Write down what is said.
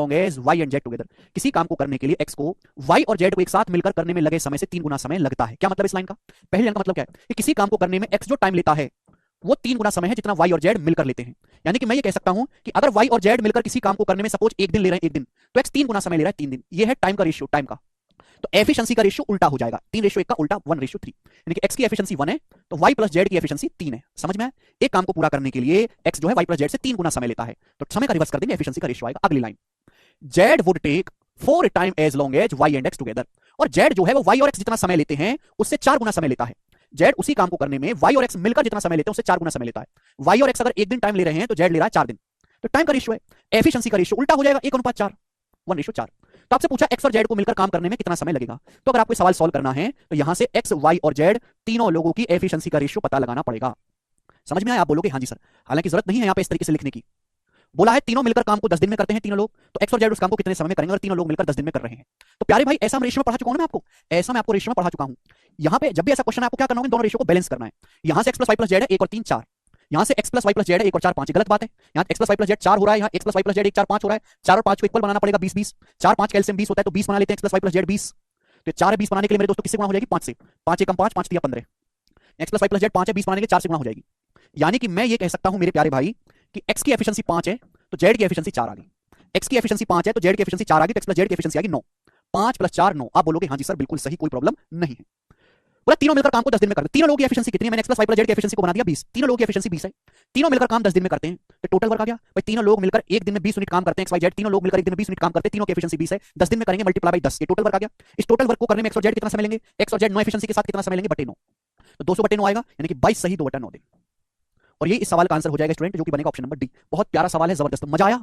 Long as Y and Z together. किसी काम को करने के लिए एक्स को वाई और जेड को एक साथ मिलकर करने में लगे समय से 3 गुना समय लगता है। क्या मतलब इस लाइन का? पहली लाइन का मतलब क्या है कि किसी काम को करने में एक्स जो टाइम लेता है वो 3 गुना समय है जितना वाई और जेड मिलकर लेते हैं। यानी कि मैं ये कह सकता हूं कि अगर वाई और जेड मिलकर किसी काम को करने में सपोज 1 दिन ले रहे हैं, 1 दिन, तो एक्स 3 गुना समय ले रहा है 3 दिन। ये है टाइम का रेशियो, टाइम का। तो एफिशिएंसी का रेशियो उल्टा हो जाएगा, 3:1 का उल्टा 1:3। यानी कि एक्स की एफिशिएंसी 1 है तो वाई प्लस जेड की एफिशिएंसी 3 है। समझ में आया? एक काम को पूरा करने के लिए एक्स जो है वाई प्लस जेड से 3 गुना समय लेता है, तो समय का रिवर्स कर देंगे, एफिशिएंसी का रेशियो आएगा। अगली line, Z would take 4 time as long as Y and X together. और जेड जो है वो वाई और एक्स जितना समय लेते हैं उससे 4 गुना समय लेता है। जेड उसी काम को करने में वाई और एक्स मिलकर जितना समय लेते हैं उससे 4 गुना समय लेता है। वाई और एक्स अगर 1 दिन टाइम ले रहे हैं तो जेड ले रहा है 4 दिन। तो टाइम का रेशियो है, एफिशिएंसी का रेशियो उल्टा हो जाएगा, 1:4, 1:4। तो आपसे पूछा एक्स और जेड को मिलकर काम करने में कितना समय लगेगा। तो अगर आपको सवाल सॉल्व करना है तो यहां से एक्स, वाई और जेड तीनों लोगों की एफिशिएंसी का रेशियो पता लगाना पड़ेगा। समझ में आया? आप बोलोगे हाँ जी सर, हालांकि जरूरत नहीं है यहां पे इस तरीके से लिखने की। बोला है तीनों मिलकर काम को 10 दिन में करते हैं तीनों लोग, तो एक्स और जेड उस काम को कितने समय में करेंगे, और तीनों लोग मिलकर 10 दिन में कर रहे हैं। तो प्यारे भाई ऐसा हम रेशियो में पढ़ा चुका हूं ना मैं आपको, ऐसा मैं आपको रेशियो में पढ़ा चुका हूं। यहां पे जब भी ऐसा क्वेश्चन है आपको क्या करना होगा, दोनों रेशियो को बैलेंस करना है। यहां से x plus y plus z है 1 और 3 4, यहां से x plus y plus z है 1 और 4 5, गलत बात है। यहां x plus y plus z 4 हो रहा है, यहां x plus y plus z 1 4 5 हो रहा है। 4 और 5 को इक्वल बनाना पड़ेगा, 20 20, 4 5 कैलसियम 20 होता है, तो 20 बना लेते हैं, x plus y plus z 20। तो 4 है 20 बनाने के लिए मेरे दोस्तों किससे गुणा हो जाएगी, 5 से। 5 एकम 5, 5 3 15, x plus y plus z 5 है, 20 बनाने के 4 से गुणा हो जाएगी। यानी कि मैं ये कह सकता हूं मेरे प्यारे भाई कि एक्स की एफिशिएंसी 5 है तो जेड की एफिशिएंसी 4 आ गई। एक्स की एफिशिएंसी 5 है तो जेड की एफिशिएंसी 4 आ गई, तो एक्स प्लस जेड की एफिशिएंसी आ गई 9। 5 + 4 9। आप बोलोगे हाँ जी सर बिल्कुल सही, कोई प्रॉब्लम नहीं है। बोला तीनों मिलकर काम को 10 दिन में करते हैं। तीनों लोगों की एफिशिएंसी कितनी है, मैंने x plus y plus z की एफिशिएंसी को बना दिया 20। तीनों लोगों की एफिशिएंसी 20 है, तीनों मिलकर काम 10 दिन में करते हैं, तो टोटल वर्क आ गया भाई। तीनों लोग मिलकर एक दिन में 20 यूनिट काम करते हैं, एक्स वाई जेड तीनों लोग मिलकर एक दिन में 20 यूनिट काम करते हैं, तीनों की एफिशिएंसी 20 है, 10 दिन में करेंगे मल्टीप्लाई बाई 10, ये टोटल वर्क आ गया। इस टोटल वर्क को करने में एक्स और जेड कितना समय लेंगे, एक्स और जेड 9 एफिशिएंसी के साथ कितना समय लेंगे, बटे 9। तो 200/9 आएगा, यानी कि 22 सही 2/9 देंगे। और ये इस सवाल का आंसर हो जाएगा स्टूडेंट, जो कि बनेगा ऑप्शन नंबर डी। बहुत प्यारा सवाल है, जबरदस्त, मजा आया।